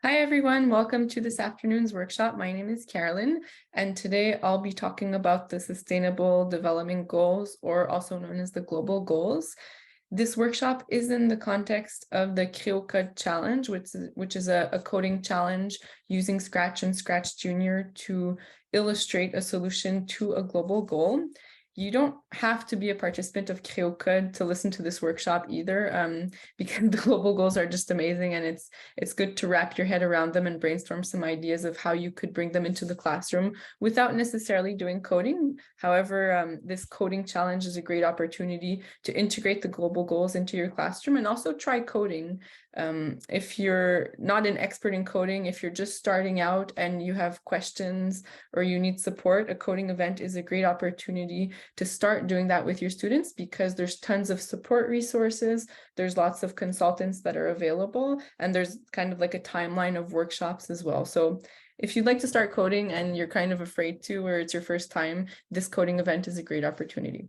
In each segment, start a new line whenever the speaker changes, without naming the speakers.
Hi everyone, welcome to this afternoon's workshop. My name is Carolyn, and today I'll be talking about the Sustainable Development Goals, or also known as the Global Goals. This workshop is in the context of the Kreocode Challenge, which is a coding challenge using Scratch and Scratch Junior to illustrate a solution to a global goal. You don't have to be a participant of Kreocode to listen to this workshop either, because the global goals are just amazing, and it's good to wrap your head around them and brainstorm some ideas of how you could bring them into the classroom without necessarily doing coding. However, this coding challenge is a great opportunity to integrate the global goals into your classroom and also try coding. If you're not an expert in coding, if you're just starting out and you have questions or you need support, a coding event is a great opportunity to start doing that with your students, because there's tons of support resources, there's lots of consultants that are available, and there's kind of like a timeline of workshops as well. So if you'd like to start coding and you're kind of afraid to, or it's your first time, this coding event is a great opportunity.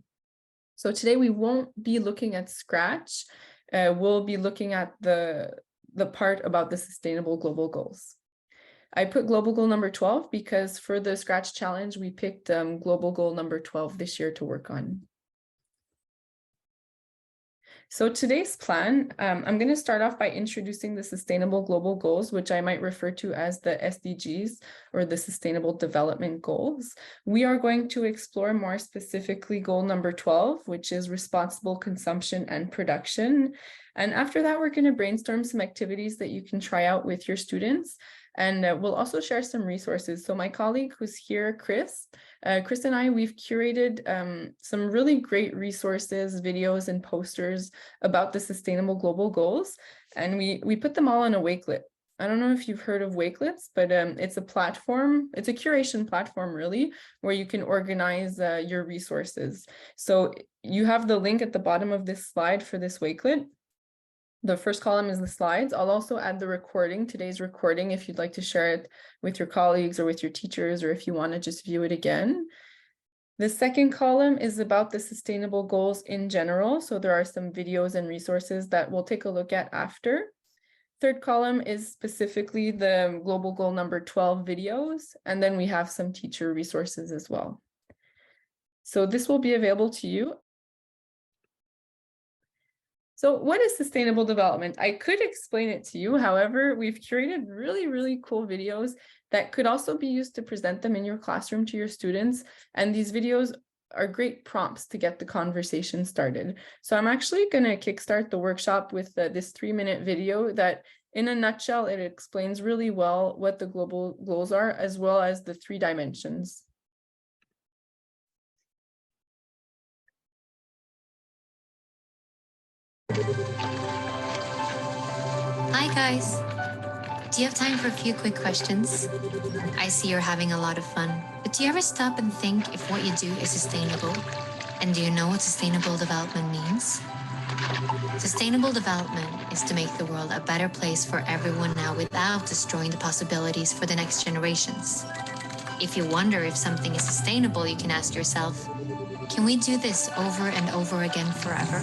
So today we won't be looking at Scratch. We'll be looking at the part about the Sustainable Global Goals. I put global goal number 12 because for the Scratch challenge, we picked global goal number 12 this year to work on. So today's plan, I'm going to start off by introducing the Sustainable Global Goals, which I might refer to as the SDGs, or the Sustainable Development Goals. We are going to explore more specifically goal number 12, which is responsible consumption and production. And after that, we're going to brainstorm some activities that you can try out with your students. And we'll also share some resources. So my colleague who's here, Chris and I, we've curated some really great resources, videos, and posters about the Sustainable Global Goals. And we put them all on a Wakelet. I don't know if you've heard of Wakelets, but it's a platform, it's a curation platform really, where you can organize your resources. So you have the link at the bottom of this slide for this Wakelet. The first column is the slides. I'll also add the recording, today's recording, if you'd like to share it with your colleagues or with your teachers, or if you want to just view it again. The second column is about the sustainable goals in general. So there are some videos and resources that we'll take a look at after. Third column is specifically the global goal number 12 videos. And then we have some teacher resources as well. So this will be available to you. So what is sustainable development? I could explain it to you. However, we've curated really, really cool videos that could also be used to present them in your classroom to your students. And these videos are great prompts to get the conversation started. So I'm actually going to kickstart the workshop with this 3-minute video that, in a nutshell, it explains really well what the global goals are, as well as the 3 dimensions.
Hi guys! Do you have time for a few quick questions? I see you're having a lot of fun, but do you ever stop and think if what you do is sustainable? And do you know what sustainable development means? Sustainable development is to make the world a better place for everyone now without destroying the possibilities for the next generations. If you wonder if something is sustainable, you can ask yourself, can we do this over and over again forever?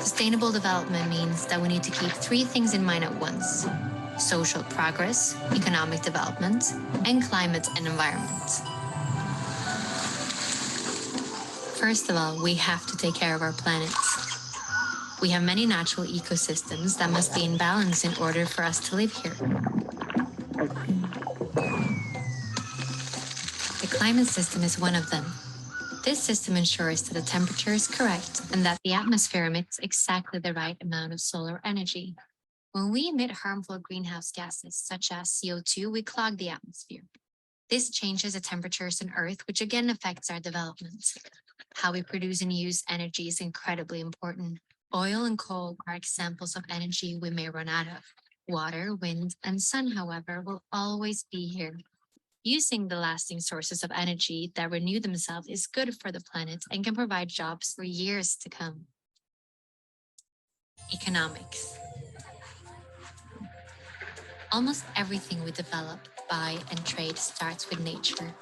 Sustainable development means that we need to keep 3 things in mind at once: social progress, economic development, and climate and environment. First of all, we have to take care of our planet. We have many natural ecosystems that must be in balance in order for us to live here. The climate system is one of them. This system ensures that the temperature is correct and that the atmosphere emits exactly the right amount of solar energy. When we emit harmful greenhouse gases, such as CO2, we clog the atmosphere. This changes the temperatures on Earth, which again affects our development. How we produce and use energy is incredibly important. Oil and coal are examples of energy we may run out of. Water, wind, and sun, however, will always be here. Using the lasting sources of energy that renew themselves is good for the planet and can provide jobs for years to come. Economics. Almost everything we develop, buy, and trade starts with nature.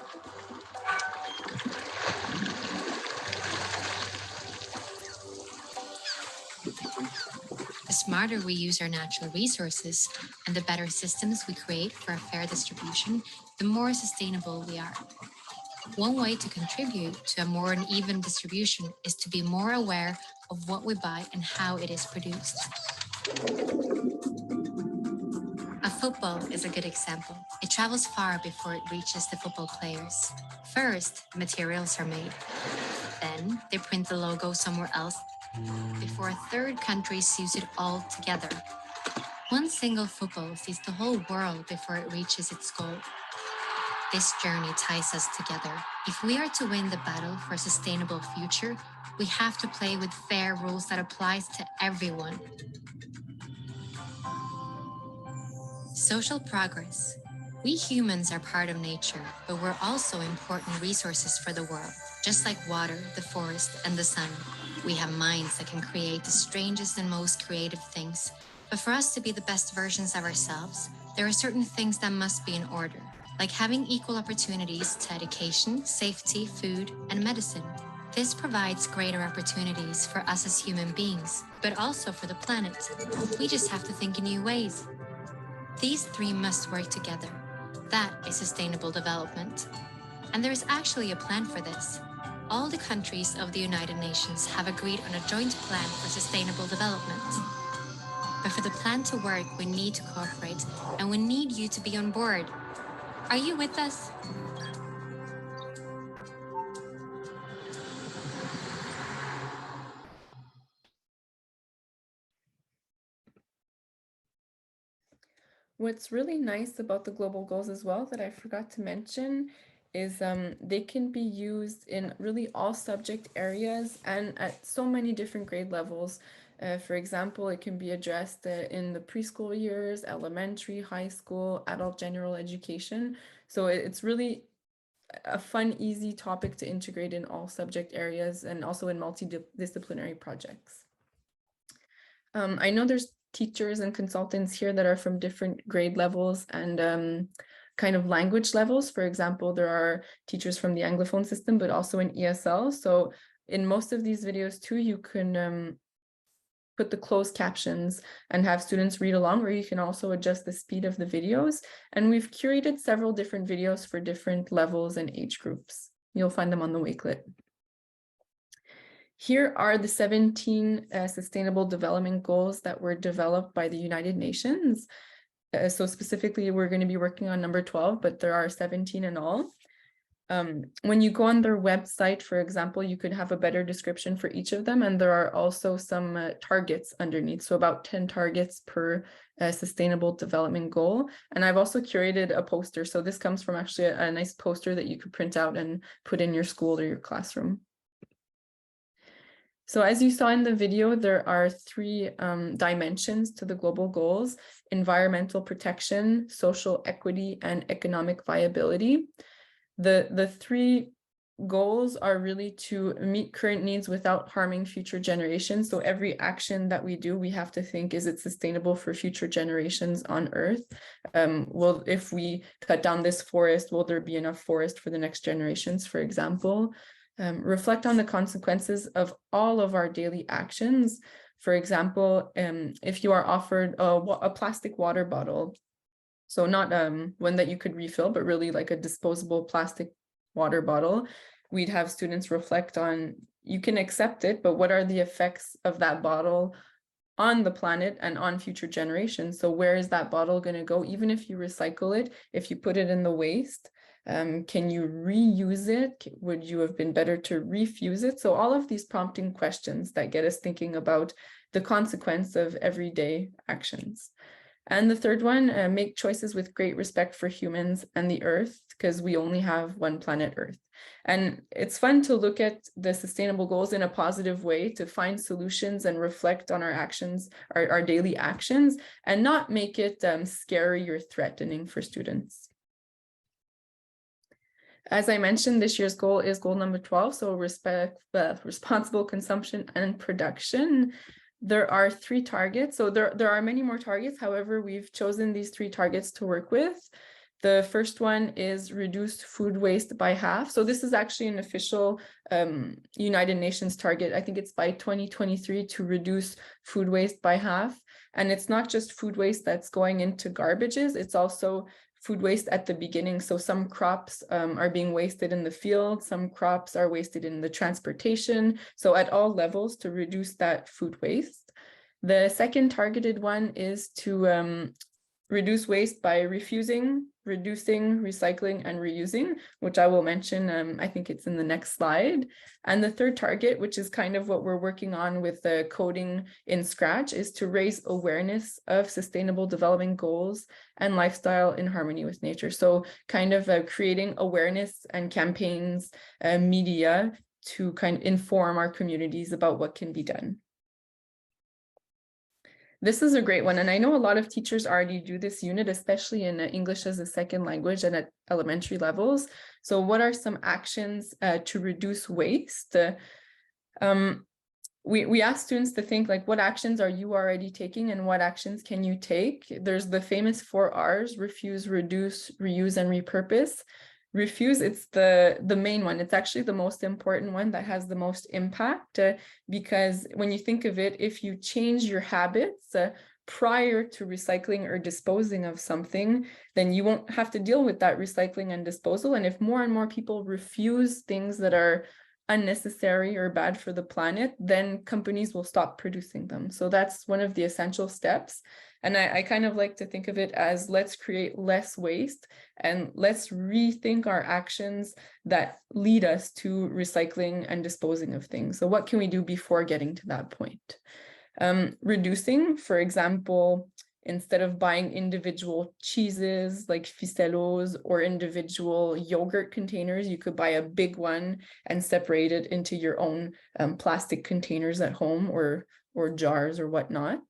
The smarter we use our natural resources and the better systems we create for a fair distribution, the more sustainable we are. One way to contribute to a more uneven distribution is to be more aware of what we buy and how it is produced. A football is a good example. It travels far before it reaches the football players. First, materials are made. Then they print the logo somewhere else before a third country sews it all together. One single football sees the whole world before it reaches its goal. This journey ties us together. If we are to win the battle for a sustainable future, we have to play with fair rules that applies to everyone. Social progress. We humans are part of nature, but we're also important resources for the world. Just like water, the forest, and the sun, we have minds that can create the strangest and most creative things. But for us to be the best versions of ourselves, there are certain things that must be in order, like having equal opportunities to education, safety, food, and medicine. This provides greater opportunities for us as human beings, but also for the planet. We just have to think in new ways. These three must work together. That is sustainable development. And there is actually a plan for this. All the countries of the United Nations have agreed on a joint plan for sustainable development. But for the plan to work, we need to cooperate, and we need you to be on board. Are you with us?
What's really nice about the global goals as well that I forgot to mention is they can be used in really all subject areas and at so many different grade levels. For example, it can be addressed in the preschool years, elementary, high school, adult general education. So it's really a fun, easy topic to integrate in all subject areas and also in multidisciplinary projects. I know there's teachers and consultants here that are from different grade levels and kind of language levels. For example, there are teachers from the anglophone system, but also in ESL. So in most of these videos too, you can put the closed captions and have students read along, or you can also adjust the speed of the videos. And we've curated several different videos for different levels and age groups. You'll find them on the Wakelet. Here are the 17 Sustainable Development Goals that were developed by the United Nations. So specifically, we're going to be working on number 12, but there are 17 in all. When you go on their website, for example, you could have a better description for each of them. And there are also some targets underneath. So about 10 targets per Sustainable Development Goal. And I've also curated a poster. So this comes from actually a nice poster that you could print out and put in your school or your classroom. So as you saw in the video, there are three dimensions to the global goals: environmental protection, social equity, and economic viability. The three goals are really to meet current needs without harming future generations. So every action that we do, we have to think, is it sustainable for future generations on Earth? Well, if we cut down this forest, will there be enough forest for the next generations, for example? Reflect on the consequences of all of our daily actions. For example, if you are offered a plastic water bottle, so not one that you could refill, but really like a disposable plastic water bottle, we'd have students reflect on, you can accept it, but what are the effects of that bottle on the planet and on future generations? So where is that bottle going to go? Even if you recycle it, if you put it in the waste, can you reuse it? Would you have been better to refuse it? So all of these prompting questions that get us thinking about the consequence of everyday actions. And the third one, make choices with great respect for humans and the Earth, because we only have one planet Earth. And it's fun to look at the sustainable goals in a positive way, to find solutions and reflect on our actions, our daily actions, and not make it scary or threatening for students. As I mentioned, this year's goal is goal number 12, so responsible consumption and production. There are 3 targets, so there are many more targets. However, we've chosen these 3 targets to work with. The first one is reduce food waste by half. So this is actually an official United Nations target. I think it's by 2023 to reduce food waste by half. And it's not just food waste that's going into garbages, it's also food waste at the beginning. So some crops are being wasted in the field, some crops are wasted in the transportation. So at all levels to reduce that food waste. The second targeted one is to reduce waste by reducing, recycling, and reusing, which I will mention. I think it's in the next slide. And the third target, which is kind of what we're working on with the coding in Scratch, is to raise awareness of sustainable development goals and lifestyle in harmony with nature. So kind of creating awareness and campaigns, media to kind of inform our communities about what can be done. This is a great one, and I know a lot of teachers already do this unit, especially in English as a second language and at elementary levels. So what are some actions to reduce waste? We ask students to think like, what actions are you already taking and what actions can you take? There's the famous 4 R's: refuse, reduce, reuse, and repurpose. Refuse, it's the main one. It's actually the most important one that has the most impact, because when you think of it, if you change your habits prior to recycling or disposing of something, then you won't have to deal with that recycling and disposal. And if more and more people refuse things that are unnecessary or bad for the planet, then companies will stop producing them. So that's one of the essential steps. And I kind of like to think of it as, let's create less waste and let's rethink our actions that lead us to recycling and disposing of things. So what can we do before getting to that point? Reducing, for example, instead of buying individual cheeses like ficellos or individual yogurt containers, you could buy a big one and separate it into your own plastic containers at home or jars or whatnot.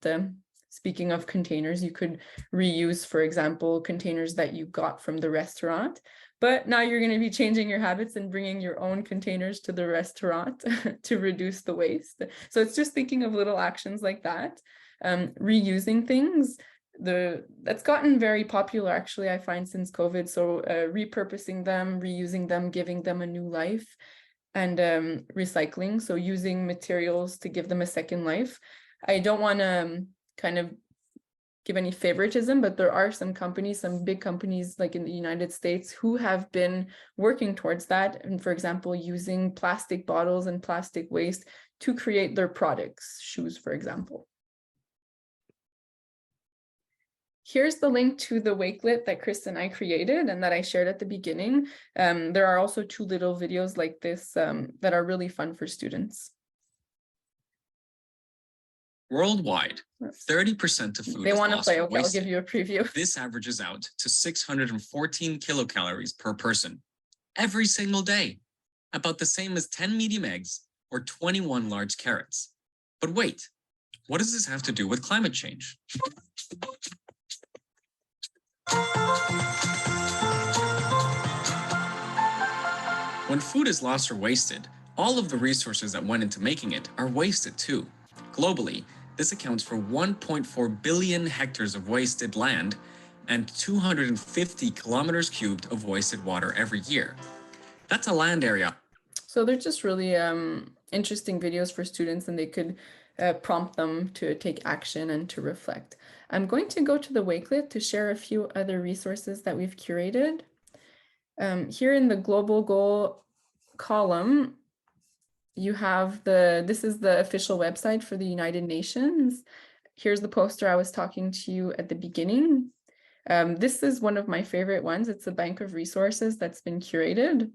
Speaking of containers, you could reuse, for example, containers that you got from the restaurant, but now you're going to be changing your habits and bringing your own containers to the restaurant to reduce the waste. So it's just thinking of little actions like that. Reusing things, that's gotten very popular, actually, I find, since COVID. So repurposing them, reusing them, giving them a new life, and recycling, so using materials to give them a second life. I don't want to kind of give any favoritism, but there are some companies, some big companies like in the United States, who have been working towards that. And for example, using plastic bottles and plastic waste to create their products, shoes, for example. Here's the link to the Wakelet that Chris and I created and that I shared at the beginning. There are also 2 little videos like this that are really fun for students.
Worldwide, 30% of food
They
is
want to
lost
play.
or
Okay, I'll
wasted.
give you a preview.
This averages out to 614 kilocalories per person every single day, about the same as 10 medium eggs or 21 large carrots. But wait, what does this have to do with climate change? When food is lost or wasted, all of the resources that went into making it are wasted too. Globally, this accounts for 1.4 billion hectares of wasted land and 250 kilometers cubed of wasted water every year. That's a land area.
So they're just really interesting videos for students, and they could prompt them to take action and to reflect. I'm going to go to the Wakelet to share a few other resources that we've curated. Here in the global goal column, you have this is the official website for the United Nations. Here's the poster I was talking to you at the beginning. This is one of my favorite ones. It's a bank of resources that's been curated.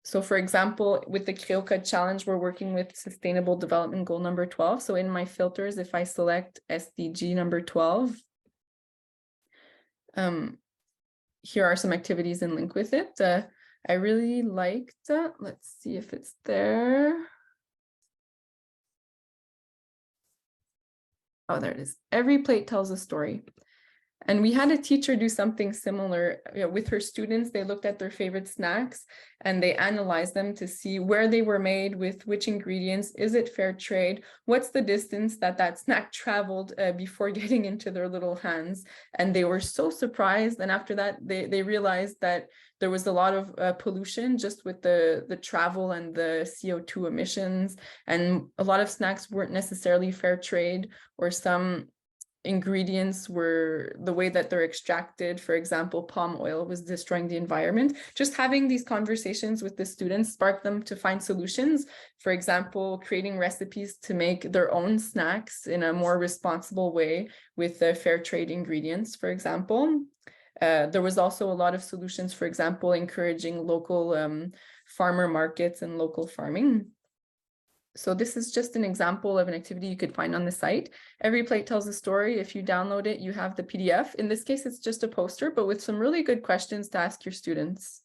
So for example, with the Kreocode challenge, we're working with Sustainable Development Goal number 12. So in my filters, if I select SDG number 12, here are some activities and link with it. I really liked, let's see if it's there. Oh, there it is. Every plate tells a story. And we had a teacher do something similar with her students. They looked at their favorite snacks and they analyzed them to see where they were made, with which ingredients, is it fair trade, what's the distance that that snack traveled before getting into their little hands. And they were so surprised. And after that, they realized that there was a lot of pollution just with the travel and the CO2 emissions. And a lot of snacks weren't necessarily fair trade, or some ingredients were the way that they're extracted. For example, palm oil was destroying the environment. Just having these conversations with the students sparked them to find solutions. For example, creating recipes to make their own snacks in a more responsible way with fair trade ingredients, for example. There was also a lot of solutions, for example, encouraging local farmer markets and local farming. So this is just an example of an activity you could find on the site. Every plate tells a story. If you download it, you have the PDF. In this case, it's just a poster, but with some really good questions to ask your students.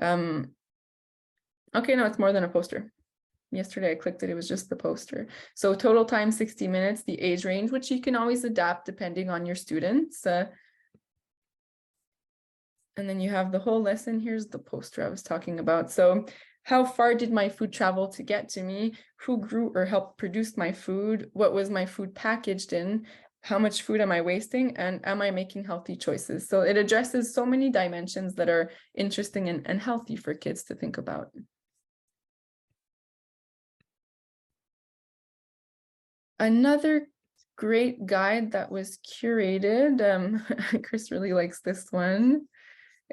Okay, no, it's more than a poster. Yesterday I clicked it, it was just the poster. So total time 60 minutes, the age range, which you can always adapt depending on your students. And then you have the whole lesson. Here's the poster I was talking about. So how far did my food travel to get to me? Who grew or helped produce my food? What was my food packaged in? How much food am I wasting? And am I making healthy choices? So it addresses so many dimensions that are interesting and healthy for kids to think about. Another great guide that was curated, Chris really likes this one.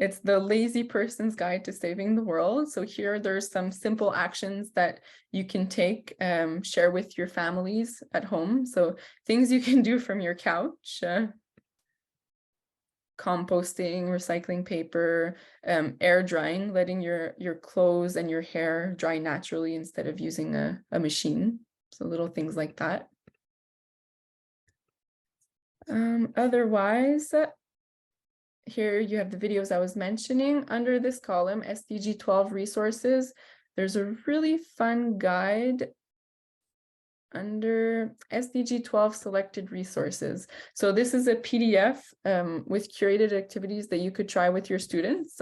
It's the Lazy Person's Guide to Saving the World. So here there's some simple actions that you can take, share with your families at home. So things you can do from your couch, composting, recycling paper, air drying, letting your clothes and your hair dry naturally instead of using a machine. So little things like that. Otherwise, here you have the videos I was mentioning. Under this column, SDG 12 resources, there's a really fun guide under SDG 12 selected resources. So this is a PDF with curated activities that you could try with your students.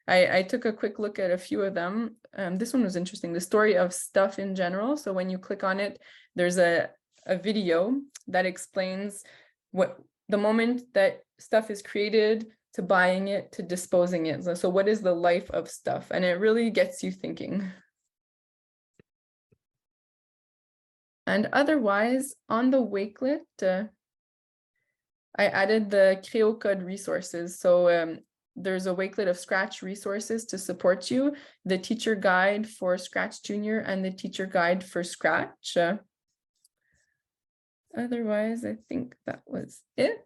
I took a quick look at a few of them. This one was interesting, the story of stuff in general. So when you click on it, there's a video that explains what the moment that stuff is created, to buying it, to disposing it. So what is the life of stuff? And it really gets you thinking. And otherwise, on the Wakelet, I added the Kreocode resources. So there's a Wakelet of Scratch resources to support you, the teacher guide for Scratch Junior and the teacher guide for Scratch. Otherwise, I think that was it.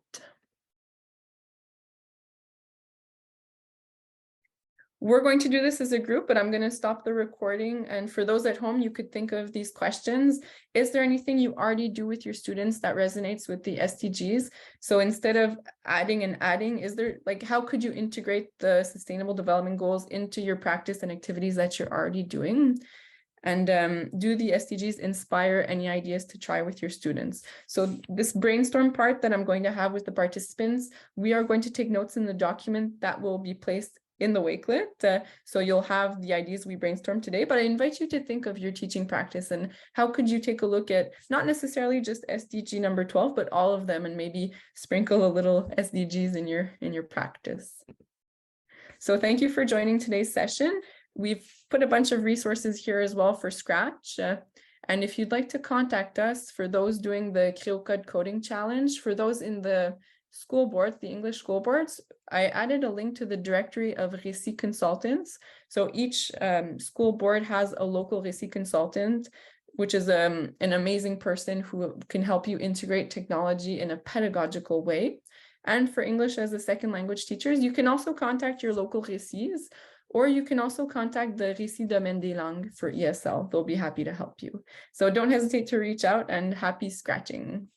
We're going to do this as a group, but I'm going to stop the recording. And for those at home, you could think of these questions. Is there anything you already do with your students that resonates with the SDGs? So instead of adding, is there, like, how could you integrate the Sustainable Development Goals into your practice and activities that you're already doing? And do the SDGs inspire any ideas to try with your students? So this brainstorm part that I'm going to have with the participants, we are going to take notes in the document that will be placed in the Wakelet. So you'll have the ideas we brainstormed today, but I invite you to think of your teaching practice and how could you take a look at not necessarily just SDG number 12, but all of them, and maybe sprinkle a little SDGs in your practice. So thank you for joining today's session. We've put a bunch of resources here as well for Scratch. And if you'd like to contact us, for those doing the Kreocode Coding Challenge, for those in the school boards, the English school boards, I added a link to the directory of RÉCIT consultants. So each school board has a local RÉCIT consultant, which is an amazing person who can help you integrate technology in a pedagogical way. And for English as a second language teachers, you can also contact your local RÉCIs, or you can also contact the RÉCIT Domaine des Langues for ESL. They'll be happy to help you. So don't hesitate to reach out, and happy scratching.